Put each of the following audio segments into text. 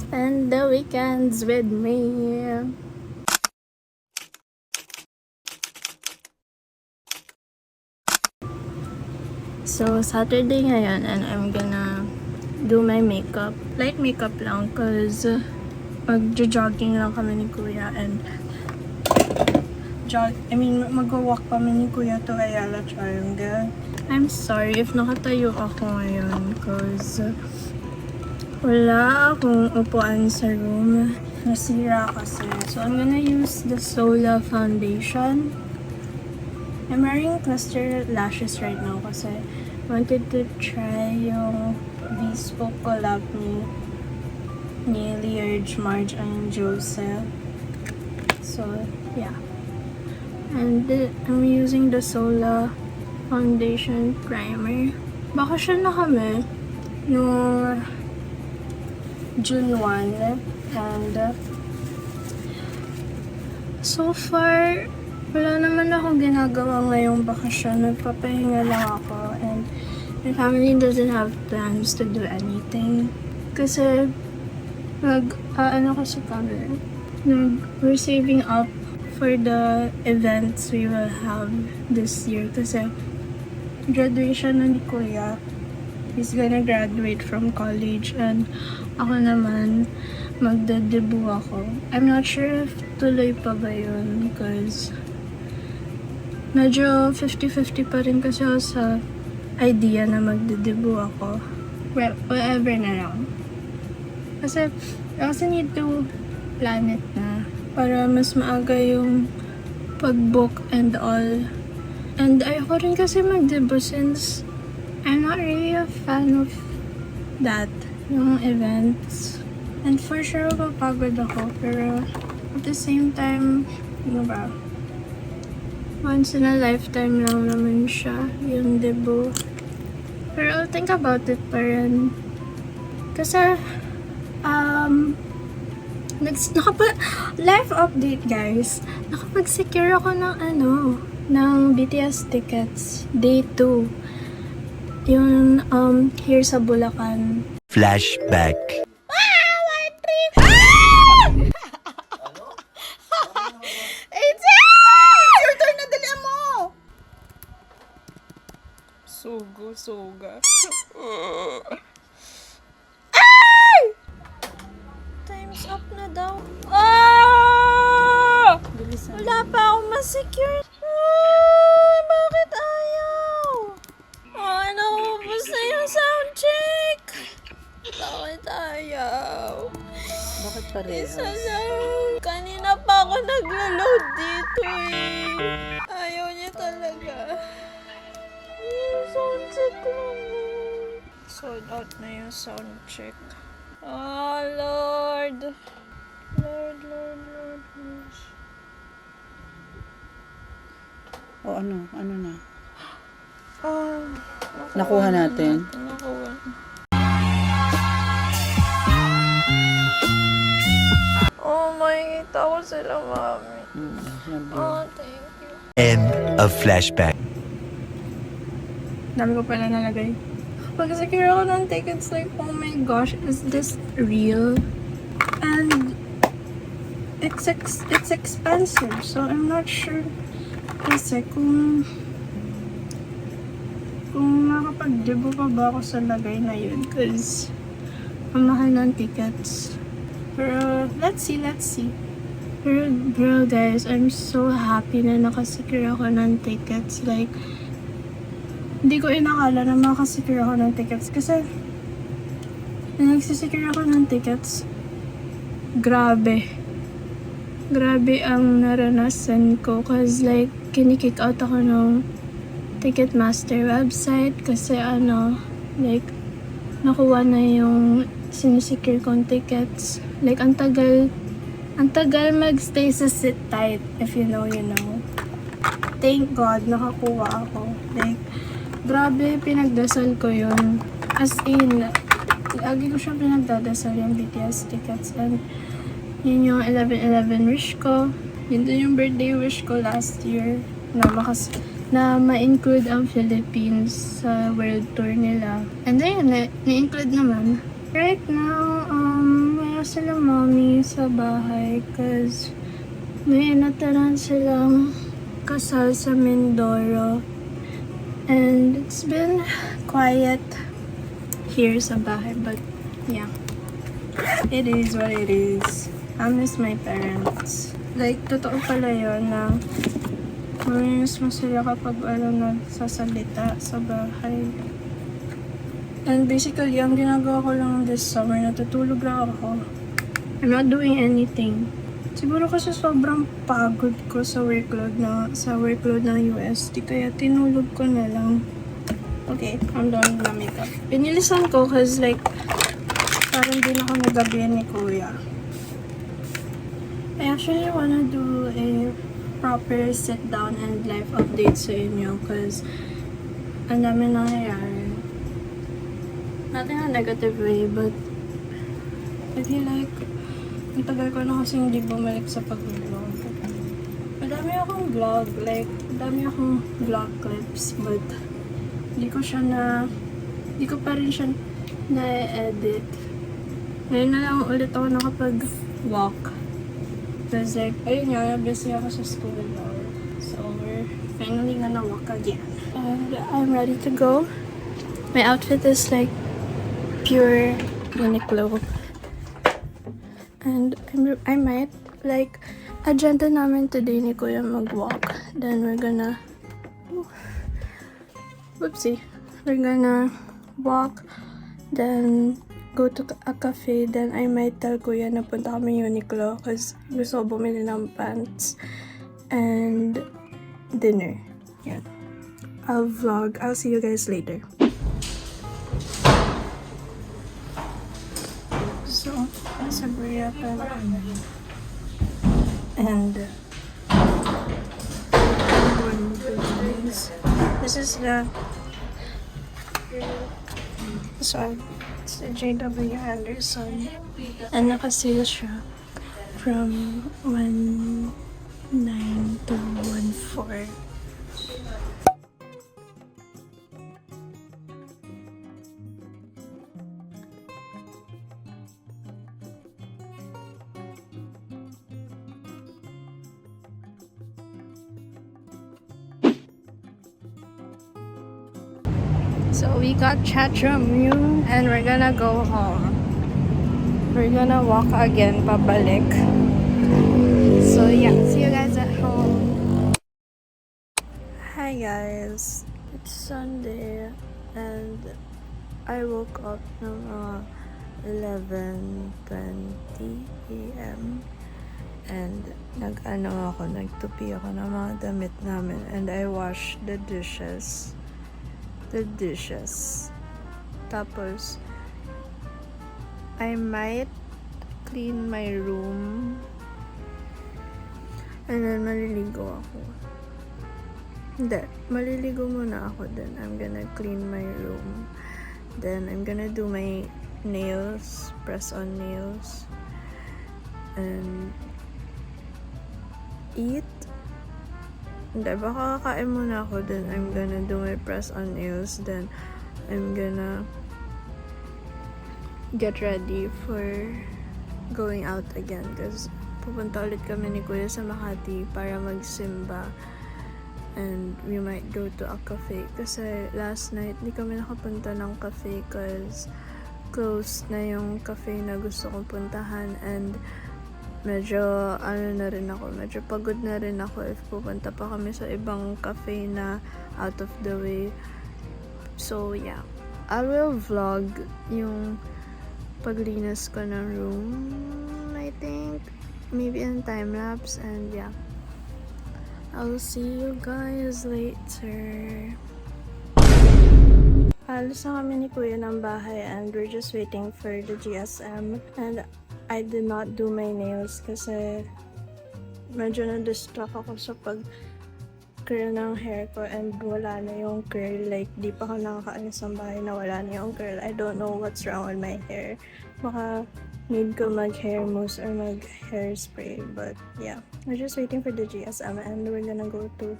Spend the weekends with me. So, Saturday ngayon and I'm gonna do my makeup. Light makeup lang cause mag-jogging lang kami ni Kuya and mag-walk kami ni Kuya to Ayala Triangle. I'm sorry if nakatayo ako ngayon cause wala akong upuan sa room. Nasira kasi. So, I'm gonna use the Sola foundation. I'm wearing cluster lashes right now kasi wanted to try yung bespoke collab ni Lierge, Marge, and Joseph. So, yeah. And I'm using the Sola foundation primer. Bakasyon na kami noong June 1 and so far wala naman akong ginagawa ngayong bakasyon. Nagpapahinga lang ako and my family doesn't have plans to do anything. Kasi kasi kami. We're saving up for the events we will have this year. Kasi graduation na ni Kuya. He's gonna graduate from college and ako naman magde-debut ako. I'm not sure if tuloy pa ba yun because medyo 50-50 pa rin kasi ako sa idea na magde-debut ako. Well, whatever na lang. Kasi I also need to plan it na para mas maaga yung pag-book and all. And ayoko rin kasi mag-debut since I'm not really a fan of that, yung events. And for sure, mapagod ako. Pero at the same time, ano ba? Once in a lifetime lang naman siya, yung debut. Pero I'll think about it pa rin. Kasi, live update guys. Nakapag-secure ako ng BTS tickets. Day 2. Yung, here sa Bulacan. Flashback. Suga. Ay! Time's up na daw. Ah! Wala pa akong ma-secure. Bakit ayaw? Naubos na yung sound check. Bakit ayaw? Bakit parehas? Isa lang. Kanina pa ako naglo-load dito eh. Ayaw niya talaga. Sound check lang. Sold out na yung sound check. Oh, Lord. Lord. O ano na? Oh, Nakuha natin. Nakuha. Oh, makikita ko sila, mami. Oh, thank you. End of flashback. Dami ko pala nalagay. Pag-secure ako ng tickets, like, oh my gosh, is this real? And it's expensive, so I'm not sure kasi kung makapag-debut pa ba ako sa lagay na yun because ang mahal ng tickets. Pero let's see. Pero bro guys, I'm so happy na nakasecure ako ng tickets. Like, hindi ko inakala na makasecure ako ng tickets kasi nagsisecure ako ng tickets, grabe ang naranasan ko cause like kinikick out ako ng Ticketmaster website kasi like nakuha na yung sinisecure kong tickets. Like ang tagal magstay sa sit tight, if you know. Thank God nakakuha ako. Like grabe, pinagdasal ko yun. As in, lagi ko siya pinagdadasal yung BTS tickets. And yun yung 11/11 wish ko. Yun din yung birthday wish ko last year. Na ma-include ang Philippines sa world tour nila. And ayun, na-include naman. Right now, wala sila sa bahay cause may inataran silang kasal sa Mindoro. And it's been quiet here sa bahay, but yeah. It is what it is. I miss my parents. Like, totoo pala yun na marinis mo sila kapag nagsasalita sa bahay. And basically, ang ginagawa ko lang this summer, natutulog lang ako. I'm not doing anything. Siguro kasi sobrang pagod ko sa workload ng UST, kaya tinulog ko na lang. Okay, I'm done with the makeup. Pinilisan ko cause like, parang din ako nagabi ni Kuya. I actually wanna do a proper sit down and life update sa inyo cause ang dami nangyayari. Not in a negative way, but I feel like ang tagal ko na kasi hindi bumalik sa pag-vlog. Madami akong vlog, like madami akong vlog clips, but hindi ko pa rin siya na-edit. Ngayon na lang ulit ako nakapag-walk. Because like, ayun nga, busy ako sa school now. So, we're finally gonna walk again. And I'm ready to go. My outfit is like pure Uniqlo. And I might, like, agenda namin today ni Kuya mag-walk. Then we're gonna, whoopsie. We're gonna walk, then go to a cafe, then I might tell Kuya na punta kami Uniqlo kasi gusto ko bumili ng pants and dinner. Yan. I'll vlog. I'll see you guys later. So, nasa Bria pa na kami. And this is the one. It's the JW Anderson. And naka-sale siya from 1.9 to 1.4. So we got Chatramun and we're gonna go home. We're gonna walk again pabalik. So yeah, see you guys at home. Hi guys, it's Sunday and I woke up ng 11:20 a.m. and nagtupi ako ng mga damit namin and I washed the dishes. Tapos I might clean my room and then maliligo ako. Hindi, maliligo muna ako, then I'm gonna clean my room, then I'm gonna do my nails, press on nails, and eat. Hindi, baka kakain muna ako, then I'm gonna do my press on nails, then I'm gonna get ready for going out again kasi pupunta ulit kami ni Kuya sa Makati para magsimba and we might go to a cafe kasi last night di kami nakapunta ng cafe cause closed na yung cafe na gusto kong puntahan and medyo medyo pagod na rin ako if pupunta pa kami sa ibang cafe na out of the way. So yeah, I will vlog yung paglinis ko ng room, I think maybe in time lapse, and yeah, I'll see you guys later. Alis na kami ni Kuya ng bahay and we're just waiting for the GSM and I did not do my nails kasi medyo na-distract ako sa pag-curl ng hair ko and wala na yung curl. Like, di pa ako nakakaalis ng bahay na wala na yung curl. I don't know what's wrong with my hair. Baka need ko mag-hair mousse or mag-hairspray. But yeah, we're just waiting for the GSM and we're gonna go to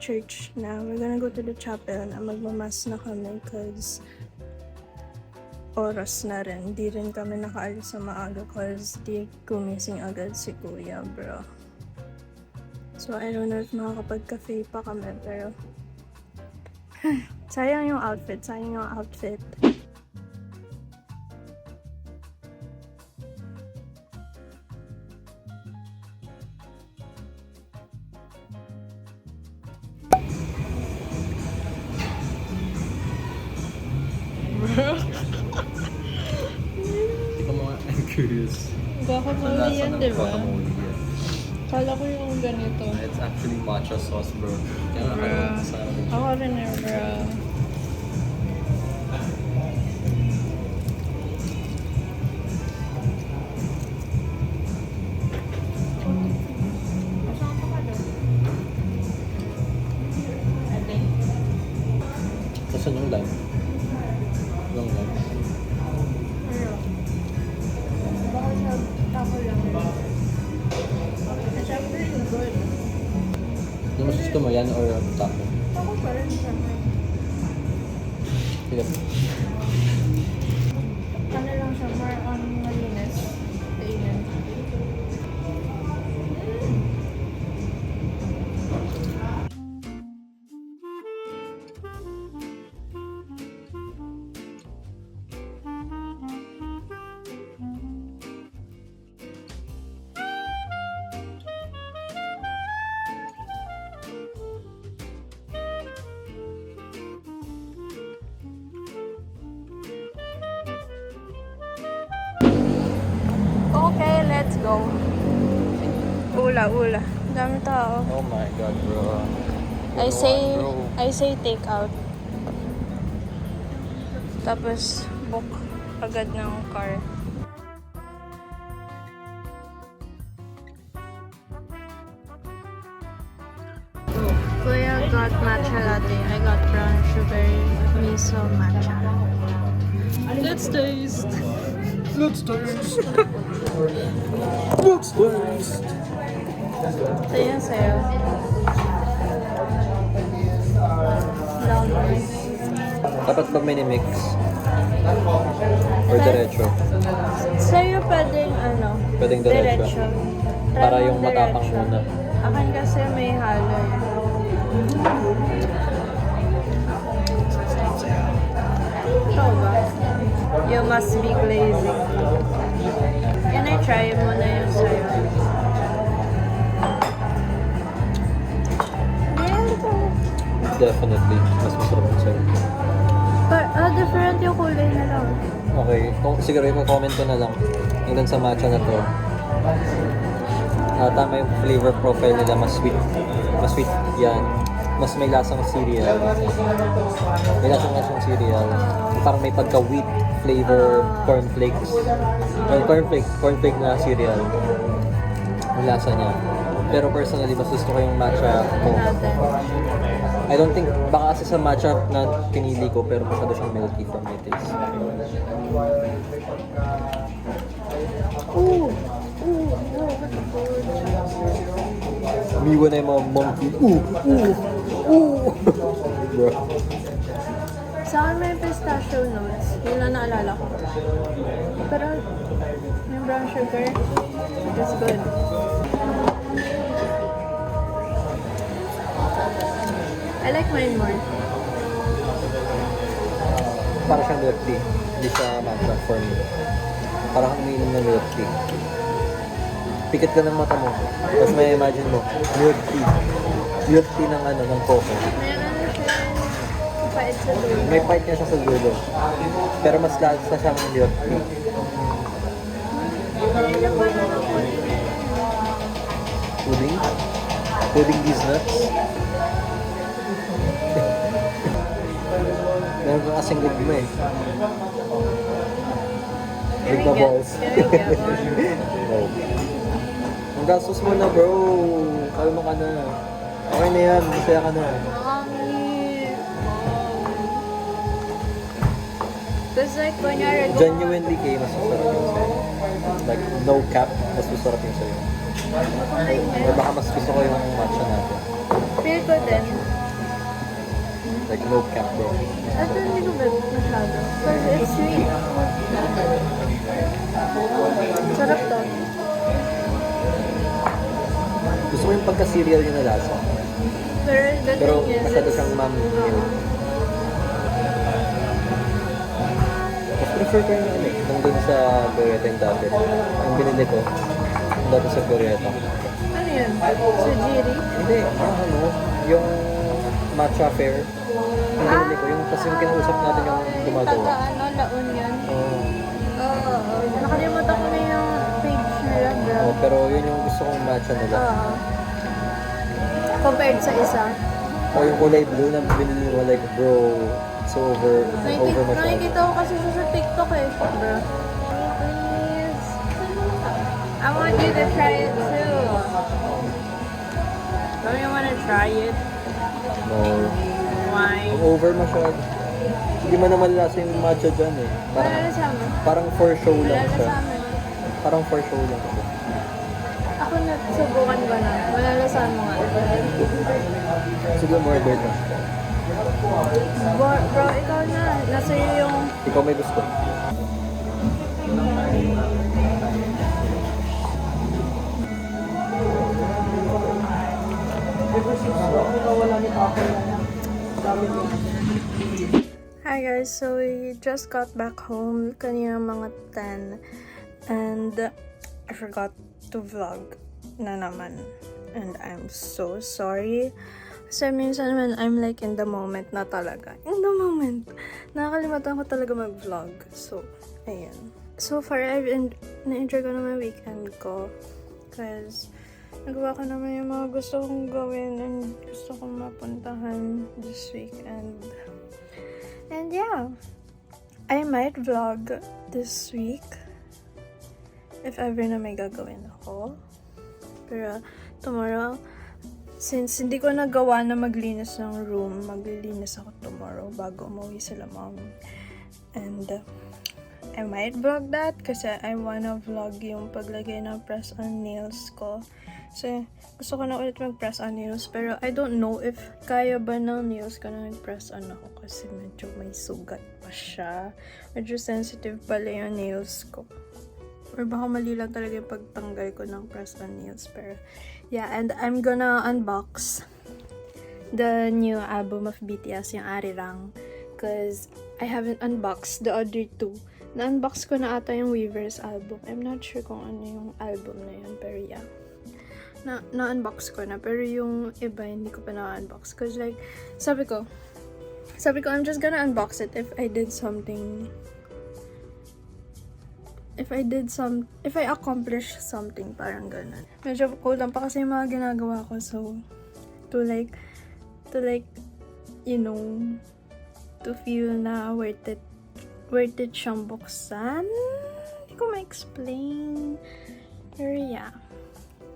church na. We're gonna go to the chapel na magmamas na kami cause oras na rin. Hindi rin kami nakaalis sa maaga cause di gumising agad si kuya, bro. So, I don't know if makakapag-cafe pa kami, pero sayang yung outfit, sayang yung outfit. Hindi ko mga I'm curious. Guacamole yan, di ba? Guacamole yan. Kala ko yung ganito. It's actually matcha sauce, bro. Kaya Bro. nakakalaman sa akin. Ako rin eh, bro. Saan yung lime? Yung lime? Baka sa taco lang. Siyempre, yung good. Yung mas gusto mo yan or taco? Taco pa rin siyempre. Sige. Ano lang siya, more on malinis. Kainin. Okay, let's go. Ula. Dami tao. Oh my god, bro. I say take out. Tapos book agad ng car. Kuya got matcha latte. I got brown sugar miso matcha. Let's taste. Let's taste! Let's taste! Ito yung sa'yo. Brown rice. Dapat pag minimix or diretso. Sa'yo pwedeng ano? Pwedeng diretso. Try Para mo yung matapang diretso. muna. Akin kasi may halo. Ito ba? You must be glazing. Can I try muna yung sa'yo? Definitely. Mas masarap yung sa'yo. Different yung kulay na lang. Okay. Kung siguro i-comment ko na lang yung dun sa matcha na to. Tama yung flavor profile nila. Mas sweet. Mas sweet yan. Mas may lasang cereal. May lasang cereal. Parang may pagka-wheat flavor cornflakes. Cornflake na cereal. Yung lasa niya. Pero personally, mas gusto ko yung matcha ko. I don't think, baka kasi sa matcha na pinili ko, pero masyado siyang milky for my taste. Umiwan na yung mga monkey. Bro. Sa akin may pistachio notes. Yun lang naalala ko. Pero yung brown sugar, it's good. I like mine more. Para siyang milk tea. Hindi siya matcha for me. Parang umiinom ng milk tea. Pikit ka ng mata mo. Tapos may imagine mo, milk tea. Milk tea ng ano, ng coco. May ano siya, pait sa dulo. May part niya siya sa dulo. Pero mas lasa siyang milk tea. Ano na ba na ako? Pudding? Pudding these nuts? Meron ka kasing lig mo eh. Lig na balls. Oh. Ang gastos mo na bro. Kalma ka na. Okay na yan. Masaya ka na. Tapos like, kunyari, Genuinely kay mas masarap yung sa'yo. Like, no cap, mas masarap yung sa'yo. Or baka mas gusto ko yung matcha natin. feel ko din. Like no cap bro. Ito hindi ko bet masyado. Because it's sweet. Sarap to. Gusto ko yung pagka-cereal niya na lasa. The Pero thing is, masyado siyang mommy milk. Mas prefer ko yung ano eh, nung dun sa Glorieta yung dati. Yung binili ko, yung dati sa Glorieta. ano yun? Sujiri? Hindi, ano, yung matcha fair. Yung binili ko, yung kasi yung kinausap natin yung gumagawa. Taga La Union. Oo. Oo. Nakalimutan ko na yung page nila, bro. Oh, pero yun yung gusto kong matcha nila. Oo. Compared sa isa. O yung kulay blue na binili mo, like bro, so over masyado. Nakikita ko kasi siya sa TikTok eh. Bro. Please. I want you to try it too. Don't you wanna try it? No. Why? Over masyado. Hindi man naman lasa yung matcha dyan eh. Wala sa amin. Parang for show lang Wala siya. sa amin. Parang for show lang siya. Ako nasubukan ko na. Malalasahan mo nga. Sige, murder ka. Bro, ikaw na. Nasa iyo yung... Ikaw may gusto. Hi guys, so we just got back home kanina mga 10 and I forgot to vlog na naman and I'm so sorry kasi minsan naman I'm like in the moment na talaga. In the moment. Nakakalimutan ko talaga mag-vlog. So, ayan. So far, na-enjoy ko naman weekend ko because nagawa ko naman yung mga gusto kong gawin and gusto kong mapuntahan this weekend. And yeah, I might vlog this week if ever na may gagawin ako. Pero tomorrow, since hindi ko nagawa na maglinis ng room, maglilinis ako tomorrow bago umuwi sila mom. And I might vlog that kasi I wanna vlog yung paglagay ng press on nails ko. Kasi gusto ko na ulit mag-press on nails pero I don't know if kaya ba ng nails ko na nag-press on ako kasi medyo may sugat pa siya. Medyo sensitive pala yung nails ko. Or baka mali lang talaga yung pagtanggal ko ng press on nails. Pero yeah, and I'm gonna unbox the new album of BTS, yung Arirang. Because I haven't unboxed the other two. Na-unbox ko na ata yung Weavers album. I'm not sure kung ano yung album na yun, pero yeah. Na-unbox ko na, pero yung iba hindi ko pa na-unbox. Cause like, sabi ko, I'm just gonna unbox it if I did something. If I accomplish something, parang ganun. Medyo kulang pa kasi yung mga ginagawa ko, so, to like, you know, to feel na worth it siyang buksan. Hindi ko ma-explain. Pero yeah.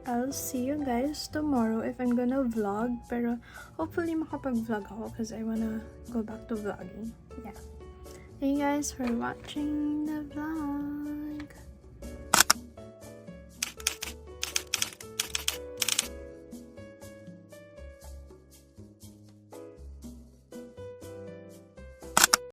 I'll see you guys tomorrow if I'm gonna vlog. Pero hopefully makapag-vlog ako because I wanna go back to vlogging. Yeah. Thank you guys for watching the vlog.